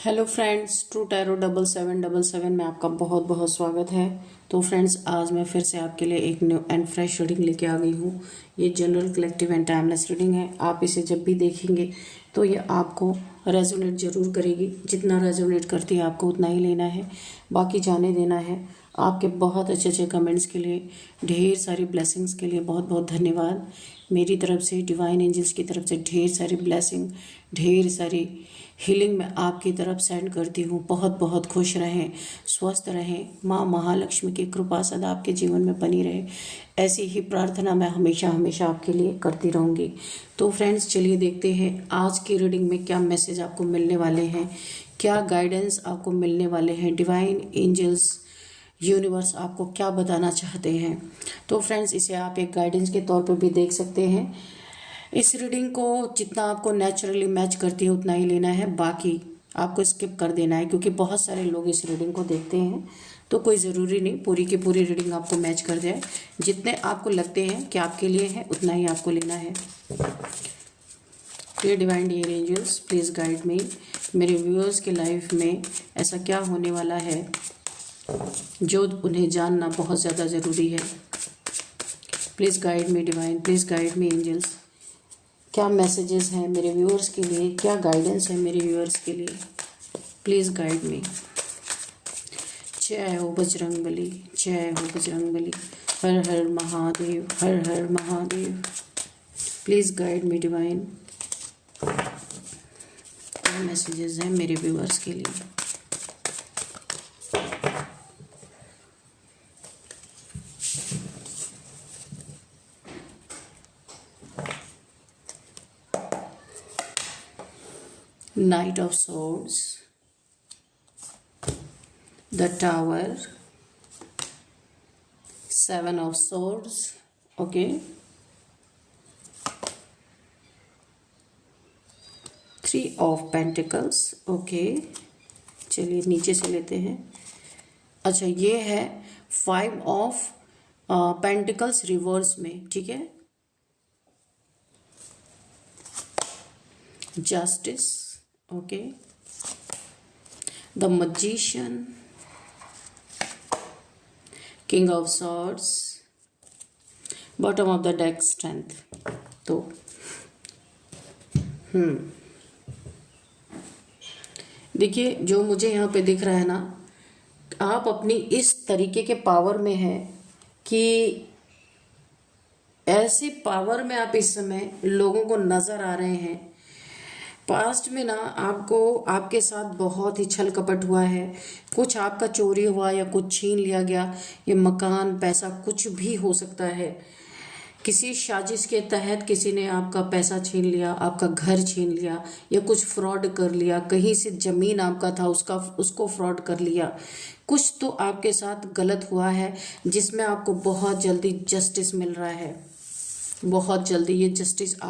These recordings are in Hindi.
हेलो फ्रेंड्स, ट्रू टैरो 7777 में आपका बहुत बहुत स्वागत है। तो फ्रेंड्स, आज मैं फिर से आपके लिए एक न्यू एंड फ्रेश रीडिंग लेके आ गई हूँ। ये general, collective and timeless reading है। आप इसे जब भी देखेंगे तो ये आपको रेजोनेट जरूर करेगी। जितना रेजोनेट करती है आपको उतना ही लेना है, बाकी जाने देना है। आपके बहुत अच्छे अच्छे कमेंट्स के लिए, ढेर सारी ब्लेसिंग्स के लिए बहुत बहुत धन्यवाद। मेरी तरफ से, डिवाइन एंजल्स की तरफ से ढेर सारी ब्लेसिंग, ढेर सारी हीलिंग मैं आपकी तरफ सेंड करती हूँ। बहुत बहुत खुश रहें, स्वस्थ रहें, माँ महालक्ष्मी की कृपा सदा आपके जीवन में बनी रहे, ऐसी ही प्रार्थना मैं हमेशा हमेशा आपके लिए करती रहूँगी। तो फ्रेंड्स, चलिए देखते हैं आज की रीडिंग में क्या मैसेज आपको मिलने वाले हैं, क्या गाइडेंस आपको मिलने वाले हैं। डिवाइन एंजल्स, यूनिवर्स आपको क्या बताना चाहते हैं। तो फ्रेंड्स, इसे आप एक गाइडेंस के तौर पर भी देख सकते हैं। इस रीडिंग को जितना आपको नेचुरली मैच करती है उतना ही लेना है, बाकी आपको स्किप कर देना है, क्योंकि बहुत सारे लोग इस रीडिंग को देखते हैं। तो कोई ज़रूरी नहीं पूरी की पूरी रीडिंग आपको मैच कर जाए। जितने आपको लगते हैं कि आपके लिए है उतना ही आपको लेना है। Dear divine, dear angels, please guide me. मेरे व्यूअर्स के लाइफ में ऐसा क्या होने वाला है जो उन्हें जानना बहुत ज़्यादा ज़रूरी है। Please guide me divine, please guide me angels. क्या मैसेजेस हैं मेरे व्यूअर्स के लिए, क्या गाइडेंस है मेरे व्यूअर्स के लिए। Please guide me. जय हो बजरंगबली, जय हो बजरंगबली। हर हर महादेव, हर हर Mahadev. Please guide me divine. क्या मैसेजेस हैं मेरे व्यूअर्स के लिए। Knight of Swords, the Tower, Seven of Swords, okay, Three of Pentacles, okay। चलिए नीचे से लेते हैं। अच्छा, ये है Five of Pentacles रिवर्स में, ठीक है। Justice, okay, the Magician, King of Swords, bottom of the deck Strength। तो देखिए, जो मुझे यहाँ पे दिख रहा है ना, आप अपनी इस तरीके के पावर में हैं कि ऐसे पावर में आप इस समय लोगों को नजर आ रहे हैं। पास्ट में ना आपको, आपके साथ बहुत ही छल कपट हुआ है, कुछ आपका चोरी हुआ या कुछ छीन लिया गया। ये मकान, पैसा, कुछ भी हो सकता है। किसी साजिश के तहत किसी ने आपका पैसा छीन लिया, आपका घर छीन लिया, या कुछ फ्रॉड कर लिया। कहीं से जमीन आपका था, उसको फ्रॉड कर लिया। कुछ तो आपके साथ गलत हुआ है, जिसमें आपको बहुत जल्दी जस्टिस मिल रहा है। बहुत जल्दी ये जस्टिस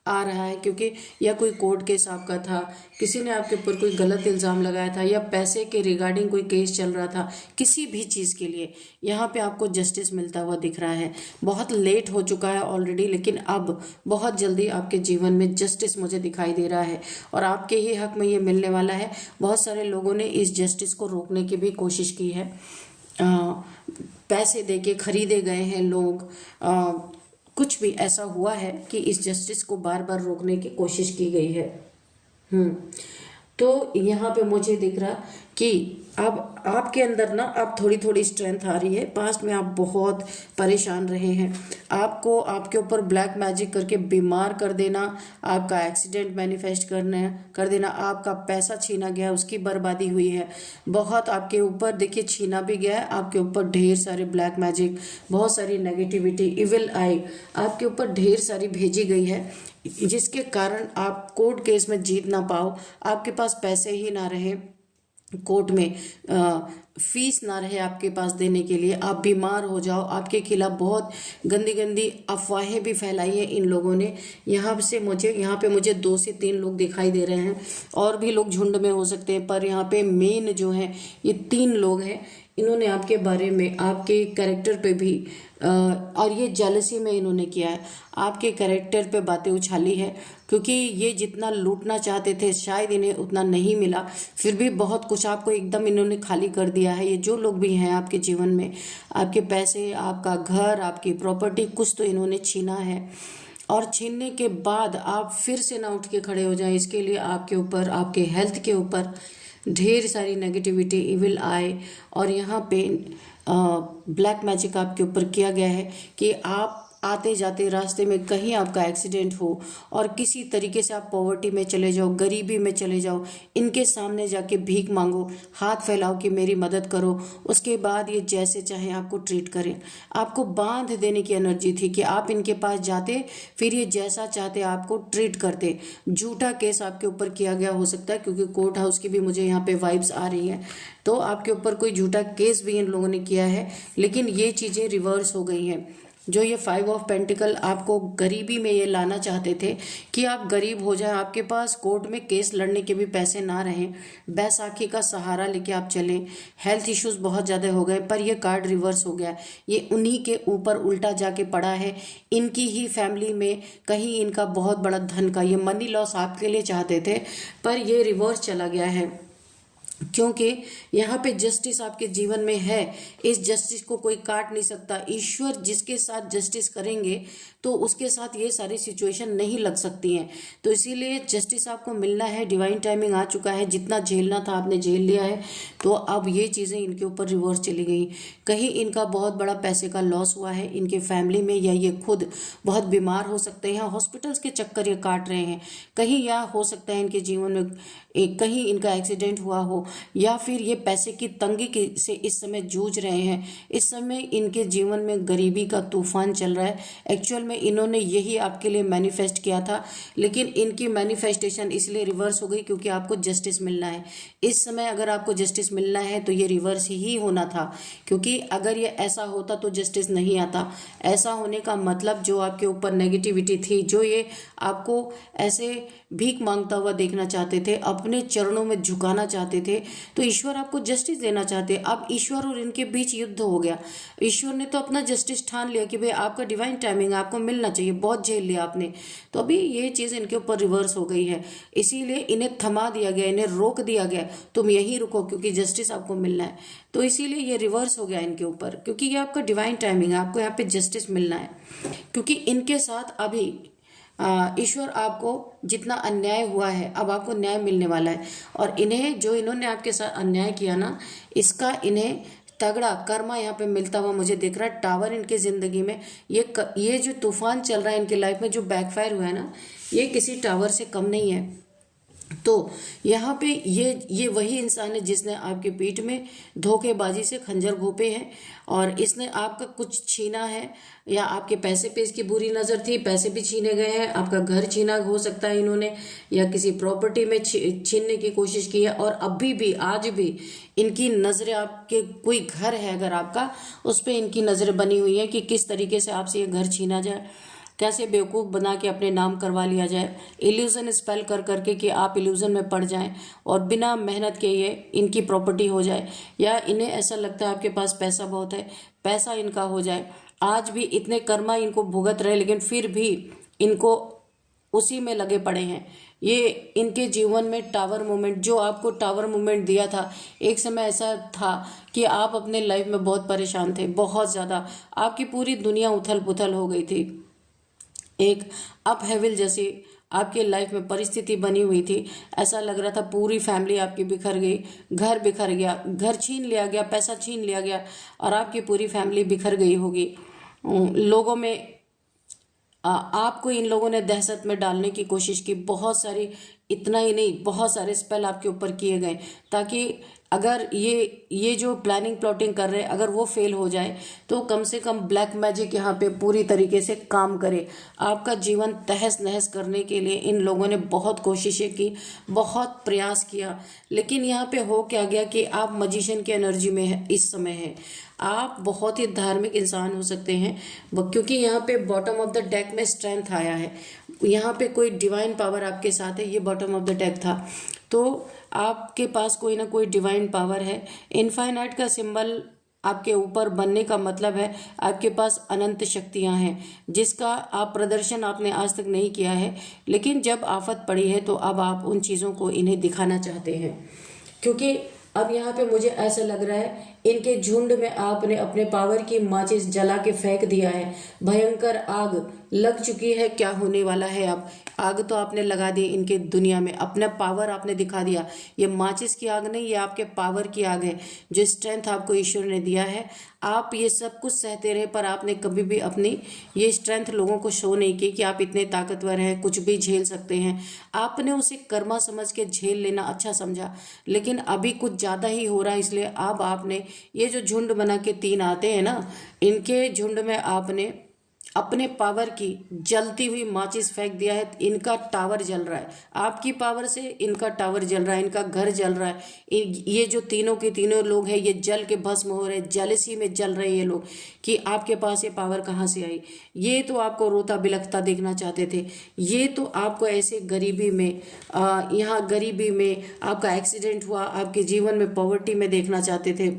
आ रहा है, क्योंकि या कोई कोर्ट केस आपका था, किसी ने आपके ऊपर कोई गलत इल्ज़ाम लगाया था, या पैसे के रिगार्डिंग कोई केस चल रहा था, किसी भी चीज़ के लिए यहाँ पे आपको जस्टिस मिलता हुआ दिख रहा है। बहुत लेट हो चुका है ऑलरेडी, लेकिन अब बहुत जल्दी आपके जीवन में जस्टिस मुझे दिखाई दे रहा है, और आपके ही हक में ये मिलने वाला है। बहुत सारे लोगों ने इस जस्टिस को रोकने की भी कोशिश की है। पैसे दे के खरीदे गए हैं लोग। कुछ भी ऐसा हुआ है कि इस जस्टिस को बार बार रोकने की कोशिश की गई है। तो यहाँ पे मुझे दिख रहा कि अब आपके अंदर ना अब थोड़ी थोड़ी स्ट्रेंथ आ रही है। पास्ट में आप बहुत परेशान रहे हैं, आपको आपके ऊपर ब्लैक मैजिक करके बीमार कर देना, आपका एक्सीडेंट मैनिफेस्ट कर देना, आपका पैसा छीना गया, उसकी बर्बादी हुई है। बहुत आपके ऊपर देखिए छीना भी गया है, आपके ऊपर ढेर सारे ब्लैक मैजिक, बहुत सारी नेगेटिविटी, इविल आई आपके ऊपर ढेर सारी भेजी गई है, जिसके कारण आप कोर्ट केस में जीत ना पाओ, आपके पास पैसे ही ना रहे, कोर्ट में फीस ना रहे आपके पास देने के लिए, आप बीमार हो जाओ, आपके खिलाफ बहुत गंदी गंदी अफवाहें भी फैलाई है इन लोगों ने। यहाँ पे मुझे 2 से 3 लोग दिखाई दे रहे हैं, और भी लोग झुंड में हो सकते हैं, पर यहाँ पे मेन जो है ये 3 लोग हैं। इन्होंने आपके बारे में, आपके कैरेक्टर पे भी और ये जेलसी में इन्होंने किया है, आपके कैरेक्टर पे बातें उछाली है, क्योंकि ये जितना लूटना चाहते थे शायद इन्हें उतना नहीं मिला, फिर भी बहुत कुछ आपको एकदम इन्होंने खाली कर दिया है। ये जो लोग भी हैं आपके जीवन में, आपके पैसे, आपका घर, आपकी प्रॉपर्टी, कुछ तो इन्होंने छीना है। और छीनने के बाद आप फिर से ना उठ के खड़े हो जाएं, इसके लिए आपके ऊपर, आपके हेल्थ के ऊपर ढेर सारी नेगेटिविटी, इविल आई, और यहाँ पे ब्लैक मैजिक आपके ऊपर किया गया है कि आप आते जाते रास्ते में कहीं आपका एक्सीडेंट हो और किसी तरीके से आप पॉवर्टी में चले जाओ, गरीबी में चले जाओ, इनके सामने जाके भीख मांगो, हाथ फैलाओ कि मेरी मदद करो, उसके बाद ये जैसे चाहे आपको ट्रीट करें। आपको बांध देने की एनर्जी थी कि आप इनके पास जाते, फिर ये जैसा चाहते आपको ट्रीट करते। झूठा केस आपके ऊपर किया गया हो सकता है, क्योंकि कोर्ट हाउस की भी मुझे यहाँ पे वाइब्स आ रही हैं, तो आपके ऊपर कोई झूठा केस भी इन लोगों ने किया है, लेकिन ये चीज़ें रिवर्स हो गई हैं। जो ये 5 ऑफ पेंटिकल आपको गरीबी में ये लाना चाहते थे कि आप गरीब हो जाए, आपके पास कोर्ट में केस लड़ने के भी पैसे ना रहें, बैसाखी का सहारा लेके आप चलें, हेल्थ इश्यूज बहुत ज़्यादा हो गए, पर ये कार्ड रिवर्स हो गया। ये उन्हीं के ऊपर उल्टा जाके पड़ा है, इनकी ही फैमिली में कहीं इनका बहुत बड़ा धन का ये मनी लॉस आपके लिए चाहते थे, पर ये रिवर्स चला गया है, क्योंकि यहाँ पे जस्टिस आपके जीवन में है। इस जस्टिस को कोई काट नहीं सकता। ईश्वर जिसके साथ जस्टिस करेंगे तो उसके साथ ये सारी सिचुएशन नहीं लग सकती हैं, तो इसीलिए जस्टिस आपको मिलना है। डिवाइन टाइमिंग आ चुका है, जितना झेलना था आपने झेल लिया है, तो अब ये चीज़ें इनके ऊपर रिवर्स चली गई। कहीं इनका बहुत बड़ा पैसे का लॉस हुआ है इनके फैमिली में, या ये खुद बहुत बीमार हो सकते हैं, हॉस्पिटल्स के चक्कर ये काट रहे हैं, कहीं या हो सकता है इनके जीवन में कहीं इनका एक्सीडेंट हुआ हो, या फिर ये पैसे की तंगी से इस समय जूझ रहे हैं। इस समय इनके जीवन में गरीबी का तूफान चल रहा है। एक्चुअल में इन्होंने यही आपके लिए मैनिफेस्ट किया था, लेकिन इनकी मैनिफेस्टेशन इसलिए रिवर्स हो गई क्योंकि आपको जस्टिस मिलना है। इस समय अगर आपको जस्टिस मिलना है तो ये रिवर्स ही होना था, क्योंकि अगर ये ऐसा होता तो जस्टिस नहीं आता। ऐसा होने का मतलब जो आपके ऊपर नेगेटिविटी थी, जो ये आपको ऐसे भीख मांगता हुआ देखना चाहते थे, अपने चरणों में झुकाना चाहते थे, तो ईश्वर आपको जस्टिस देना चाहते। अब ईश्वर और इनके बीच युद्ध हो गया। ईश्वर ने तो अपना जस्टिस ठान लिया कि भाई आपका डिवाइन टाइमिंग आपको मिलना चाहिए, बहुत झेल लिया आपने, तो अभी ये चीज़ इनके ऊपर रिवर्स हो गई है। इसीलिए इन्हें थमा दिया गया, इन्हें रोक दिया गया, तुम यहीं रुको क्योंकि जस्टिस आपको मिलना है। तो इसीलिए ये रिवर्स हो गया इनके ऊपर, क्योंकि ये आपका डिवाइन टाइमिंग है, आपको यहाँ पे जस्टिस मिलना है। क्योंकि इनके साथ अभी ईश्वर आपको जितना अन्याय हुआ है अब आपको न्याय मिलने वाला है, और इन्हें जो इन्होंने आपके साथ अन्याय किया ना, इसका इन्हें तगड़ा कर्मा यहाँ पे मिलता हुआ मुझे दिख रहा है। टावर इनके जिंदगी में ये जो तूफान चल रहा है इनकी लाइफ में, जो बैकफायर हुआ है ना, ये किसी टावर से कम नहीं है। तो यहाँ पे ये वही इंसान है जिसने आपके पीठ में धोखेबाजी से खंजर घोंपे हैं, और इसने आपका कुछ छीना है, या आपके पैसे पे इसकी बुरी नज़र थी, पैसे भी छीने गए हैं, आपका घर छीना हो सकता है इन्होंने, या किसी प्रॉपर्टी में छीनने की कोशिश की है, और अभी भी आज भी इनकी नज़रें आपके, कोई घर है अगर आपका, उस पर इनकी नज़रें बनी हुई है कि किस तरीके से आपसे ये घर छीना जाए, कैसे बेवकूफ़ बना के अपने नाम करवा लिया जाए, इल्यूज़न स्पेल कर करके कि आप इल्यूज़न में पड़ जाएं और बिना मेहनत के ये इनकी प्रॉपर्टी हो जाए, या इन्हें ऐसा लगता है आपके पास पैसा बहुत है, पैसा इनका हो जाए। आज भी इतने कर्मा इनको भुगत रहे, लेकिन फिर भी इनको उसी में लगे पड़े हैं। ये इनके जीवन में टावर मोमेंट, जो आपको टावर मोमेंट दिया था, एक समय ऐसा था कि आप अपने लाइफ में बहुत परेशान थे, बहुत ज़्यादा, आपकी पूरी दुनिया उथल पुथल हो गई थी, एक अप हेविल जैसी आपके लाइफ में परिस्थिति बनी हुई थी। ऐसा लग रहा था पूरी फैमिली आपकी बिखर गई, घर बिखर गया, घर छीन लिया गया, पैसा छीन लिया गया, और आपकी पूरी फैमिली बिखर गई होगी। लोगों में आपको इन लोगों ने दहशत में डालने की कोशिश की, बहुत सारी इतना ही नहीं, बहुत सारे स्पेल आपके ऊपर किए गए, ताकि अगर ये जो प्लानिंग प्लॉटिंग कर रहे हैं अगर वो फेल हो जाए तो कम से कम ब्लैक मैजिक यहाँ पे पूरी तरीके से काम करे। आपका जीवन तहस नहस करने के लिए इन लोगों ने बहुत कोशिशें की, बहुत प्रयास किया, लेकिन यहाँ पे हो क्या गया कि आप मजिशियन की एनर्जी में है इस समय है। आप बहुत ही धार्मिक इंसान हो सकते हैं, क्योंकि यहाँ पे बॉटम ऑफ द डेक में स्ट्रेंथ आया है, यहाँ पे कोई डिवाइन पावर आपके साथ है, ये बॉटम ऑफ द डेक था, तो आपके पास कोई ना कोई डिवाइन पावर है। इनफाइनाइट का सिंबल आपके ऊपर बनने का मतलब है आपके पास अनंत शक्तियां हैं, जिसका आप प्रदर्शन आपने आज तक नहीं किया है, लेकिन जब आफत पड़ी है तो अब आप उन चीज़ों को इन्हें दिखाना चाहते हैं। क्योंकि अब यहाँ पे मुझे ऐसा लग रहा है इनके झुंड में आपने अपने पावर की माचिस जला के फेंक दिया है, भयंकर आग लग चुकी है। क्या होने वाला है अब? आग तो आपने लगा दी इनके दुनिया में, अपना पावर आपने दिखा दिया। ये माचिस की आग नहीं, ये आपके पावर की आग है, जो स्ट्रेंथ आपको ईश्वर ने दिया है। आप ये सब कुछ सहते रहे, पर आपने कभी भी अपनी ये स्ट्रेंथ लोगों को शो नहीं की कि आप इतने ताकतवर हैं, कुछ भी झेल सकते हैं। आपने उसे कर्मा समझ के झेल लेना अच्छा समझा, लेकिन अभी कुछ ज़्यादा ही हो रहा है, इसलिए अब आपने ये जो झुंड बना के 3 आते हैं ना, इनके झुंड में आपने अपने पावर की जलती हुई माचिस फेंक दिया है। इनका टावर जल रहा है, आपकी पावर से इनका टावर जल रहा है, इनका घर जल रहा है। ये जो तीनों के तीनों लोग हैं ये जल के भस्म हो रहे हैं, जेलसी में जल रहे हैं ये लोग कि आपके पास ये पावर कहाँ से आई। ये तो आपको रोता बिलखता देखना चाहते थे, ये तो आपको ऐसे गरीबी में यहाँ गरीबी में आपका एक्सीडेंट हुआ, आपके जीवन में पॉवर्टी में देखना चाहते थे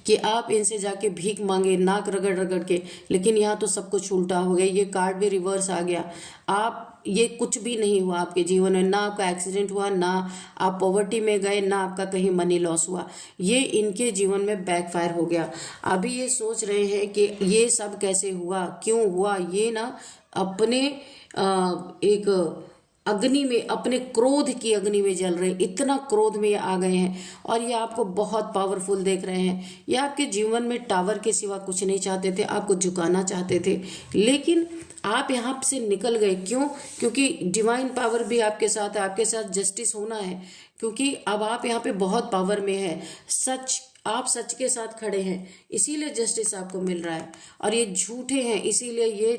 कि आप इनसे जाके भीख मांगे नाक रगड़ रगड़ के। लेकिन यहाँ तो सब कुछ उल्टा हो गया, ये कार्ड भी रिवर्स आ गया। आप ये कुछ भी नहीं हुआ आपके जीवन में, ना आपका एक्सीडेंट हुआ, ना आप पॉवर्टी में गए, ना आपका कहीं मनी लॉस हुआ। ये इनके जीवन में बैकफायर हो गया। अभी ये सोच रहे हैं कि ये सब कैसे हुआ, क्यों हुआ। ये ना अपने एक अग्नि में, अपने क्रोध की अग्नि में जल रहे, इतना क्रोध में ये आ गए हैं और ये आपको बहुत पावरफुल देख रहे हैं। ये आपके जीवन में टावर के सिवा कुछ नहीं चाहते थे, आपको झुकाना चाहते थे, लेकिन आप यहाँ से निकल गए। क्यों? क्योंकि डिवाइन पावर भी आपके साथ है, आपके साथ जस्टिस होना है, क्योंकि अब आप यहाँ पे बहुत पावर में है। सच, आप सच के साथ खड़े हैं, इसीलिए जस्टिस आपको मिल रहा है, और ये झूठे हैं, इसीलिए ये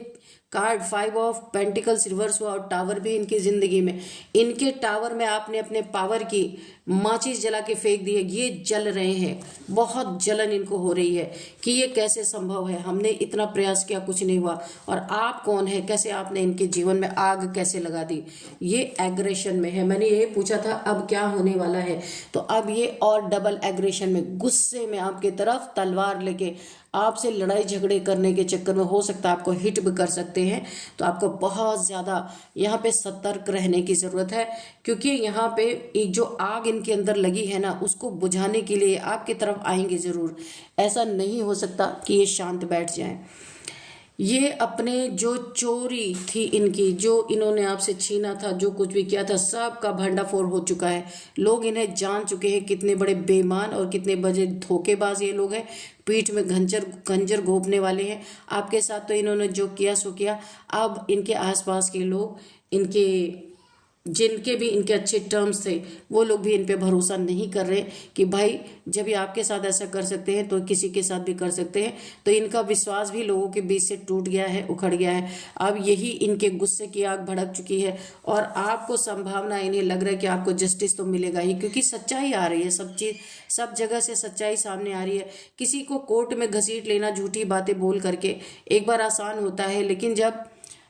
कार्ड 5 ऑफ पेंटिकल्स रिवर्स हुआ और टावर भी इनकी जिंदगी में। इनके टावर में आपने अपने पावर की माचिस जला के फेंक दी है, ये जल रहे हैं, बहुत जलन इनको हो रही है कि ये कैसे संभव है, हमने इतना प्रयास किया कुछ नहीं हुआ, और आप कौन है, कैसे आपने इनके जीवन में आग कैसे लगा दी। ये एग्रेशन में है। मैंने ये पूछा था अब क्या होने वाला है, तो अब ये और डबल एग्रेशन में, गुस्से में आपके तरफ तलवार लेके आपसे लड़ाई झगड़े करने के चक्कर में हो सकता है आपको हिट भी कर सकते हैं। तो आपको बहुत ज़्यादा यहाँ पे सतर्क रहने की ज़रूरत है, क्योंकि यहाँ पे एक जो आग इनके अंदर लगी है ना, उसको बुझाने के लिए आपकी तरफ आएंगे ज़रूर। ऐसा नहीं हो सकता कि ये शांत बैठ जाएं। ये अपने जो चोरी थी इनकी, जो इन्होंने आपसे छीना था, जो कुछ भी किया था, सब का भंडाफोड़ हो चुका है। लोग इन्हें जान चुके हैं कितने बड़े बेईमान और कितने बड़े धोखेबाज ये लोग हैं, पीठ में खंजर घोंपने वाले हैं। आपके साथ तो इन्होंने जो किया सो किया। अब इनके आसपास के लोग, इनके जिनके भी इनके अच्छे टर्म्स थे, वो लोग भी इन पे भरोसा नहीं कर रहे कि भाई जब ये आपके साथ ऐसा कर सकते हैं तो किसी के साथ भी कर सकते हैं। तो इनका विश्वास भी लोगों के बीच से टूट गया है, उखड़ गया है। अब यही इनके गुस्से की आग भड़क चुकी है, और आपको संभावना, इन्हें लग रहा है कि आपको जस्टिस तो मिलेगा ही, क्योंकि सच्चाई आ रही है, सब चीज सब जगह से सच्चाई सामने आ रही है। किसी को कोर्ट में घसीट लेना झूठी बातें बोल करके एक बार आसान होता है, लेकिन जब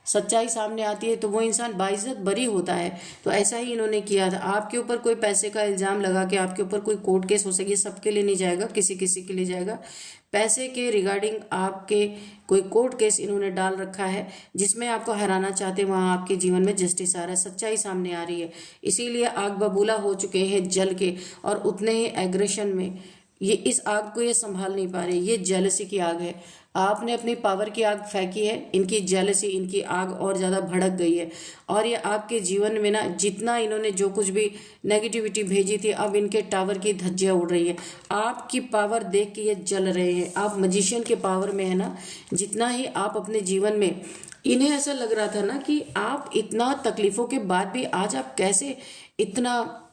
सच्चाई सामने आती है तो वो इंसान बाइज्जत बरी होता है। तो ऐसा ही इन्होंने किया था। आपके ऊपर कोई पैसे का इल्जाम लगा के आपके ऊपर कोई कोर्ट केस हो सके, सबके लिए नहीं जाएगा, किसी किसी के लिए जाएगा। पैसे के रिगार्डिंग आपके कोई कोर्ट केस इन्होंने डाल रखा है, जिसमें आपको हराना चाहते हैं, वहां आपके जीवन में जस्टिस आ रहा है, सच्चाई सामने आ रही है। इसीलिए आग बबूला हो चुके हैं जल के, और उतने ही एग्रेशन में ये इस आग को ये संभाल नहीं पा रहे। ये जेलसी की आग है। आपने अपनी पावर की आग फेंकी है, इनकी जेलसी, इनकी आग और ज़्यादा भड़क गई है। और ये आपके जीवन में ना जितना इन्होंने जो कुछ भी नेगेटिविटी भेजी थी, अब इनके टावर की धज्जियां उड़ रही है। आपकी पावर देख के ये जल रहे हैं। आप मजिशियन के पावर में है ना, जितना ही आप अपने जीवन में, इन्हें ऐसा लग रहा था ना कि आप इतना तकलीफों के बाद भी आज आप कैसे इतना,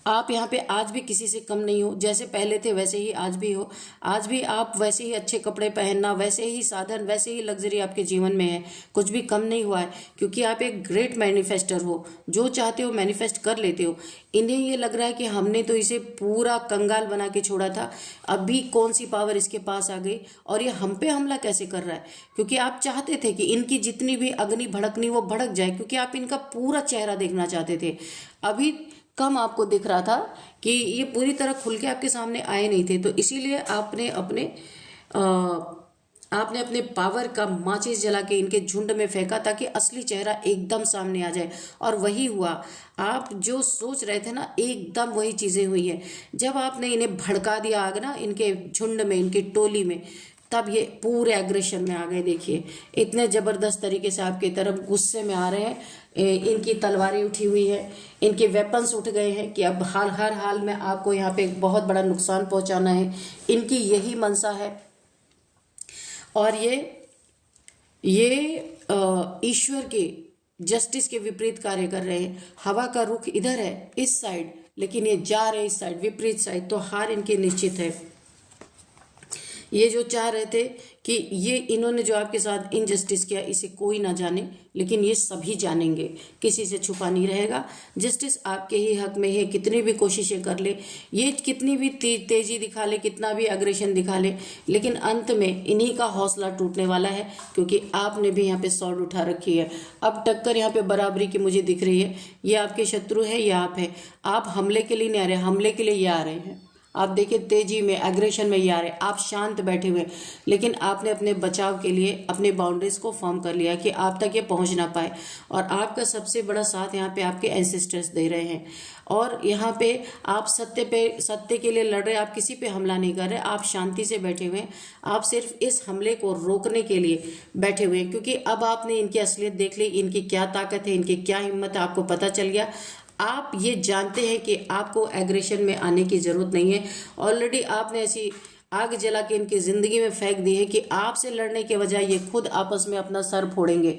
आप यहाँ पे आज भी किसी से कम नहीं हो। जैसे पहले थे वैसे ही आज भी हो। आज भी आप वैसे ही अच्छे कपड़े पहनना, वैसे ही साधन, वैसे ही लग्जरी आपके जीवन में है। कुछ भी कम नहीं हुआ है, क्योंकि आप एक ग्रेट मैनिफेस्टर हो। जो चाहते हो मैनिफेस्ट कर लेते हो। इन्हें ये लग रहा है कि हमने तो इसे पूरा कंगाल बना के छोड़ा था, अभी कौन सी पावर इसके पास आ गई और ये हम पे हमला कैसे कर रहा है। क्योंकि आप चाहते थे कि इनकी जितनी भी अग्नि भड़कनी वो भड़क जाए, क्योंकि आप इनका पूरा चेहरा देखना चाहते थे। अभी कम आपको दिख रहा था कि ये पूरी तरह खुल के आपके सामने आए नहीं थे, तो इसीलिए आपने अपने पावर का माचिस जला के इनके झुंड में फेंका ताकि असली चेहरा एकदम सामने आ जाए। और वही हुआ। आप जो सोच रहे थे ना, एकदम वही चीजें हुई है। जब आपने इन्हें भड़का दिया आग ना, इनके झुंड में, इनकी टोली में, तब ये पूरे एग्रेशन में आ गए। देखिए इतने जबरदस्त तरीके से आपकी तरफ गुस्से में आ रहे हैं। इनकी तलवारें उठी हुई है, इनके वेपन्स उठ गए हैं कि अब हर हाल में आपको यहाँ पे एक बहुत बड़ा नुकसान पहुंचाना है। इनकी यही मनसा है। और ये ईश्वर के जस्टिस के विपरीत कार्य कर रहे हैं। हवा का रुख इधर है, इस साइड, लेकिन ये जा रहे इस साइड, विपरीत साइड। तो हार इनकी निश्चित है। ये जो चाह रहे थे कि ये इन्होंने जो आपके साथ इनजस्टिस किया, इसे कोई ना जाने, लेकिन ये सभी जानेंगे, किसी से छुपा नहीं रहेगा। जस्टिस आपके ही हक में है। कितनी भी कोशिशें कर ले, ये कितनी भी तेजी दिखा ले, कितना भी अग्रेशन दिखा ले, लेकिन अंत में इन्हीं का हौसला टूटने वाला है, क्योंकि आपने भी यहाँ पे सॉर्ड उठा रखी है। अब टक्कर यहाँ पे बराबरी की मुझे दिख रही है। ये आपके शत्रु है या आप है। आप हमले के लिए नहीं आ रहे, हमले के लिए ये आ रहे हैं। आप देखिए तेजी में, एग्रेशन में ये आ रहे। आप शांत बैठे हुए, लेकिन आपने अपने बचाव के लिए अपने बाउंड्रीज को फॉर्म कर लिया कि आप तक ये पहुंच ना पाए। और आपका सबसे बड़ा साथ यहाँ पे आपके एंसेस्टर्स दे रहे हैं। और यहाँ पे आप सत्य के लिए लड़ रहे। आप किसी पे हमला नहीं कर रहे, आप शांति से बैठे हुए। आप सिर्फ इस हमले को रोकने के लिए बैठे हुए हैं, क्योंकि अब आपने इनकी असलियत देख ली, इनकी क्या ताकत है, इनकी क्या हिम्मत है, आपको पता चल गया। आप ये जानते हैं कि आपको एग्रेशन में आने की जरूरत नहीं है। ऑलरेडी आपने ऐसी आग जला के इनकी जिंदगी में फेंक दी है कि आपसे लड़ने के बजाय ये खुद आपस में अपना सर फोड़ेंगे,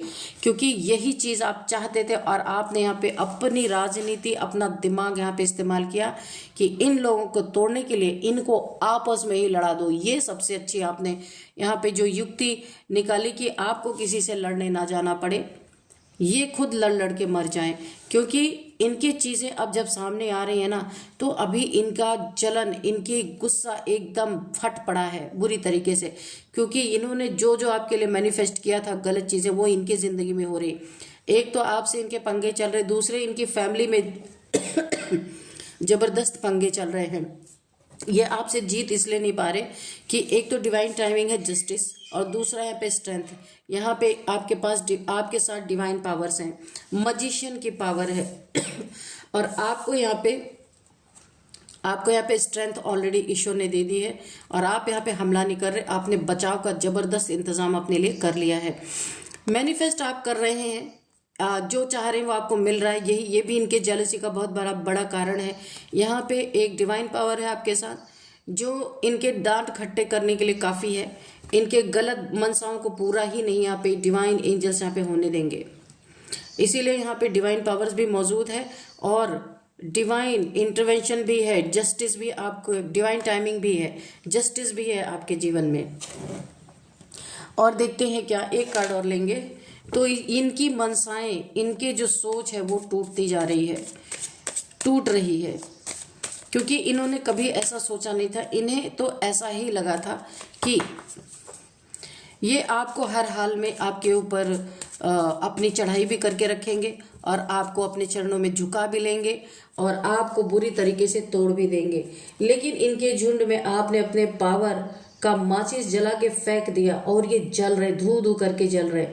क्योंकि यही चीज आप चाहते थे। और आपने यहाँ पे अपनी राजनीति, अपना दिमाग यहाँ पे इस्तेमाल किया कि इन लोगों को तोड़ने के लिए इनको आपस में ही लड़ा दो। ये सबसे अच्छी आपने यहाँ पे जो युक्ति निकाली कि आपको किसी से लड़ने ना जाना पड़े, ये खुद लड़ लड़ के मर जाएं। क्योंकि इनकी चीजें अब जब सामने आ रही है ना, तो अभी इनका जलन, इनकी गुस्सा एकदम फट पड़ा है बुरी तरीके से, क्योंकि इन्होंने जो जो आपके लिए मैनिफेस्ट किया था गलत चीजें, वो इनकी जिंदगी में हो रही। एक तो आपसे इनके पंगे चल रहे, दूसरे इनकी फैमिली में जबरदस्त पंगे चल रहे हैं। ये आपसे जीत इसलिए नहीं पा रहे कि एक तो डिवाइन टाइमिंग है, जस्टिस, और दूसरा यहाँ पे स्ट्रेंथ। यहाँ पे आपके पास आपके साथ डिवाइन पावर्स हैं, मजिशियन की पावर है। और आपको यहाँ पे स्ट्रेंथ ऑलरेडी ईश्वर ने दे दी है। और आप यहाँ पे हमला नहीं कर रहे, आपने बचाव का जबरदस्त इंतजाम अपने लिए कर लिया है। मैनिफेस्ट आप कर रहे हैं, जो चाह रहे हैं वो आपको मिल रहा है। ये भी इनके जेलसी का बहुत बड़ा कारण है। यहाँ पे एक डिवाइन पावर है आपके साथ, जो इनके डांट खट्टे करने के लिए काफी है। इनके गलत मनसाओं को पूरा ही नहीं यहाँ पे डिवाइन एंजल्स यहाँ पे होने देंगे। इसीलिए यहाँ पे डिवाइन पावर्स भी मौजूद है और डिवाइन इंटरवेंशन भी है, जस्टिस भी, आपको डिवाइन टाइमिंग भी है, जस्टिस भी है आपके जीवन में। और देखते हैं क्या, एक कार्ड और लेंगे। तो इनकी मनसाएं, इनके जो सोच है वो टूटती जा रही है, टूट रही है, क्योंकि इन्होंने कभी ऐसा सोचा नहीं था। इन्हें तो ऐसा ही लगा था कि ये आपको हर हाल में आपके ऊपर अपनी चढ़ाई भी करके रखेंगे और आपको अपने चरणों में झुका भी लेंगे और आपको बुरी तरीके से तोड़ भी देंगे। लेकिन इनके झुंड में आपने अपने पावर का माचिस जला के फेंक दिया और ये जल रहे, धू धू करके जल रहे।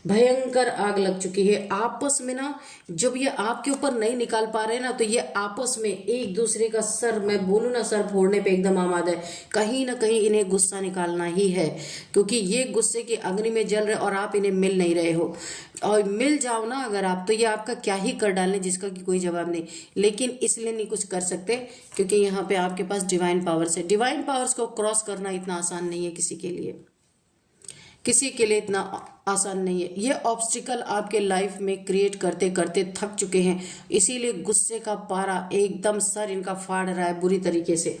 भयंकर आग लग चुकी है आपस में ना। जब ये आपके ऊपर नहीं निकाल पा रहे ना, तो ये आपस में एक दूसरे का सर, मैं बोलूं ना, सर फोड़ने पे एकदम आमादा है। कहीं ना कहीं इन्हें गुस्सा निकालना ही है, क्योंकि ये गुस्से की अग्नि में जल रहे और आप इन्हें मिल नहीं रहे हो। और मिल जाओ ना अगर आप, तो ये आपका क्या ही कर डालें जिसका कि कोई जवाब नहीं। लेकिन इसलिए नहीं कुछ कर सकते क्योंकि यहाँ पे आपके पास डिवाइन पावर्स है। डिवाइन पावर्स को क्रॉस करना इतना आसान नहीं है किसी के लिए, किसी के लिए इतना आसान नहीं है। ये ऑब्स्टिकल आपके लाइफ में क्रिएट करते करते थक चुके हैं, इसीलिए गुस्से का पारा एकदम सर इनका फाड़ रहा है बुरी तरीके से।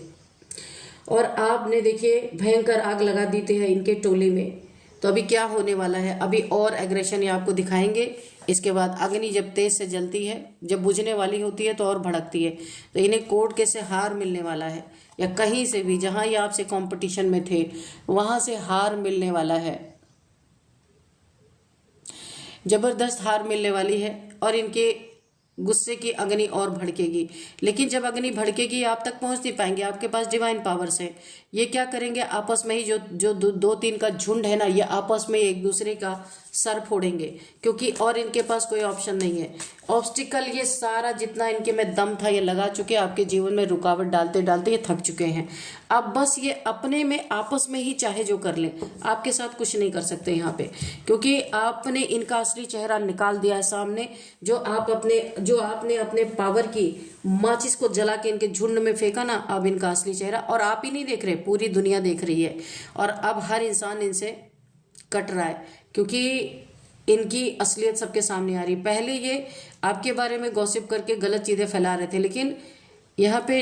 और आपने देखिए भयंकर आग लगा दी है इनके टोली में। तो अभी क्या होने वाला है, अभी और एग्रेशन ये आपको दिखाएंगे। इसके बाद अग्नि जब तेज से जलती है, जब बुझने वाली होती है तो और भड़कती है। तो इन्हें कोर्ट केस से हार मिलने वाला है, या कहीं से भी जहां ये आपसे कंपटीशन में थे वहां से हार मिलने वाला है, जबरदस्त हार मिलने वाली है। और इनके गुस्से की अग्नि और भड़केगी। लेकिन जब अग्नि भड़केगी आप तक पहुंच नहीं पाएंगे, आपके पास डिवाइन पावर्स है। ये क्या करेंगे, आपस में ही जो दो तीन का झुंड है ना, ये आपस में एक दूसरे का सर फोड़ेंगे, क्योंकि और इनके पास कोई ऑप्शन नहीं है। ऑब्स्टिकल ये सारा जितना इनके में दम था ये लगा चुके, आपके जीवन में रुकावट डालते डालते ये थक चुके हैं। अब बस ये अपने में आपस में ही चाहे जो कर लें, आपके साथ कुछ नहीं कर सकते यहाँ पे, क्योंकि आपने इनका असली चेहरा निकाल दिया है सामने। जो आपने अपने पावर की माचिस को जला के इनके झुंड में फेंका ना, अब इनका असली चेहरा, और आप ही नहीं देख रहे, पूरी दुनिया देख रही है। और अब हर इंसान इनसे कट रहा है, क्योंकि इनकी असलियत सबके सामने आ रही। पहले ये आपके बारे में गॉसिप करके गलत चीजें फैला रहे थे, लेकिन यहाँ पे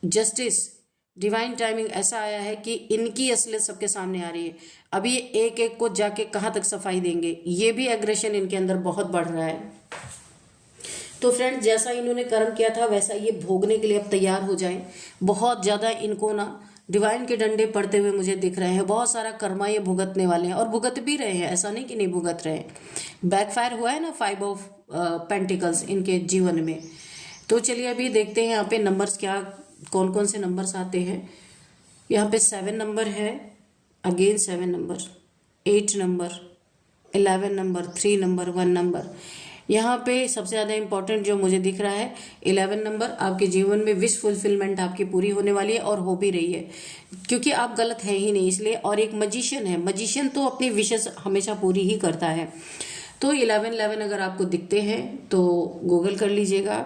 जस्टिस, डिवाइन टाइमिंग ऐसा आया है कि इनकी असलियत सबके सामने आ रही है। अभी ये एक एक को जाके कहाँ तक सफाई देंगे, ये भी एग्रेशन इनके अंदर बहुत बढ़ रहा है। तो फ्रेंड्स, जैसा इन्होंने कर्म किया था वैसा ये भोगने के लिए अब तैयार हो जाएं। बहुत ज्यादा इनको ना डिवाइन के डंडे पड़ते हुए मुझे दिख रहे हैं। बहुत सारा कर्मा ये भुगतने वाले हैं और भुगत भी रहे हैं, ऐसा नहीं कि नहीं भुगत रहे हैं। बैकफायर हुआ है ना 5 ऑफ पेंटिकल्स इनके जीवन में। तो चलिए अभी देखते हैं यहाँ पे नंबर्स क्या, कौन कौन से नंबर्स आते हैं। यहाँ पे 7 नंबर है, again 7 number, 8 number, 11 number, 3 number, 1 number. यहाँ पे सबसे ज्यादा इंपॉर्टेंट जो मुझे दिख रहा है 11 नंबर। आपके जीवन में विश फुलफिलमेंट आपकी पूरी होने वाली है और हो भी रही है, क्योंकि आप गलत है ही नहीं इसलिए। और एक मजिशियन है, मजिशियन तो अपनी विशेष हमेशा पूरी ही करता है। तो 11 अगर आपको दिखते हैं तो गूगल कर लीजिएगा।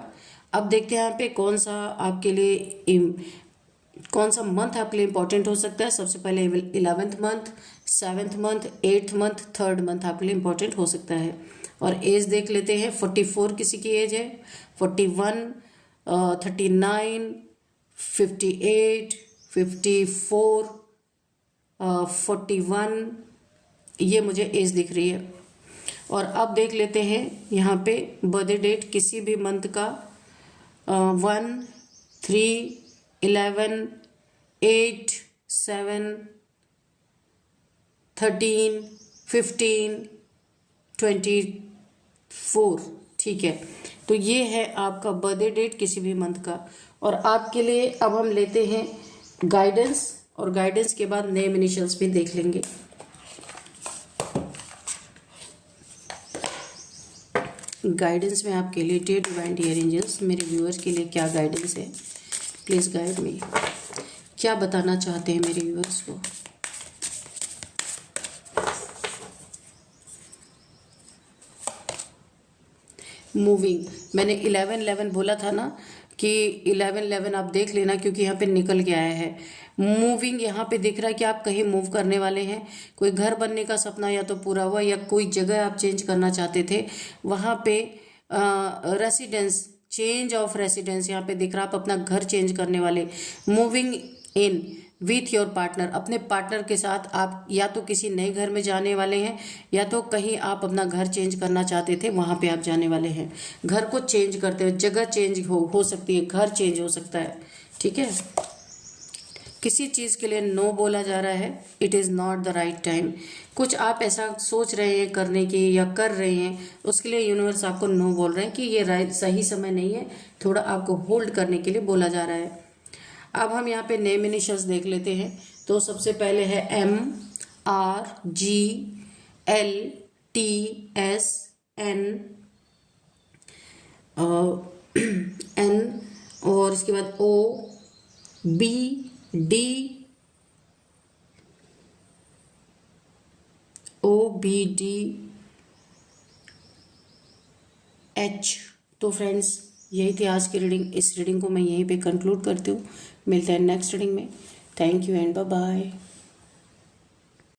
अब देखते हैं यहाँ पे कौन सा आपके लिए, कौन सा मंथ आपके लिए इंपॉर्टेंट हो सकता है। सबसे पहले 11th month, 7th month, 8th month, 3rd month आपके लिए इंपॉर्टेंट हो सकता है। और एज देख लेते हैं, 44 किसी की एज है, 41, 39, 58, 54, 41, ये मुझे एज दिख रही है। और अब देख लेते हैं यहाँ पे बर्थडे डेट किसी भी मंथ का, 1, 3, 11, 8, 7, 13, 15, 24, ठीक है। तो ये है आपका बर्थडे डेट किसी भी मंथ का। और आपके लिए अब हम लेते हैं गाइडेंस, और गाइडेंस के बाद नेम इनिशियल्स भी देख लेंगे। गाइडेंस में आपके लिए डियर डिवाइन डियर एंजल्स, मेरे व्यूअर्स के लिए क्या गाइडेंस है, प्लीज गाइड मी। क्या बताना चाहते हैं मेरे व्यूअर्स को। मूविंग, मैंने 11 बोला था ना कि 11 आप देख लेना, क्योंकि यहाँ पे निकल के आया है। मूविंग यहाँ पे दिख रहा है कि आप कहीं मूव करने वाले हैं। कोई घर बनने का सपना या तो पूरा हुआ, या कोई जगह आप चेंज करना चाहते थे, वहाँ पे रेसिडेंस, चेंज ऑफ रेसिडेंस यहाँ पे दिख रहा है। आप अपना घर चेंज करने वाले, moving in with your partner, अपने पार्टनर के साथ आप या तो किसी नए घर में जाने वाले हैं, या तो कहीं आप अपना घर चेंज करना चाहते थे वहां पे आप जाने वाले हैं। घर को चेंज करते हुए, जगह चेंज हो सकती है, घर चेंज हो सकता है, ठीक है। किसी चीज के लिए नो बोला जा रहा है, it is not the right time. कुछ आप ऐसा सोच रहे हैं करने की या कर रहे हैं, उसके लिए यूनिवर्स आपको नो बोल रहे हैं कि ये सही समय नहीं है, थोड़ा आपको होल्ड करने के लिए बोला जा रहा है। अब हम यहाँ पे नेम इनिशियल्स देख लेते हैं। तो सबसे पहले है MRGL TSN N और इसके बाद OBDH। तो फ्रेंड्स यही थी आज की रीडिंग। इस रीडिंग को मैं यहीं पे कंक्लूड करती हूँ। मिलते हैं नेक्स्ट रीडिंग में। Thank you and bye bye.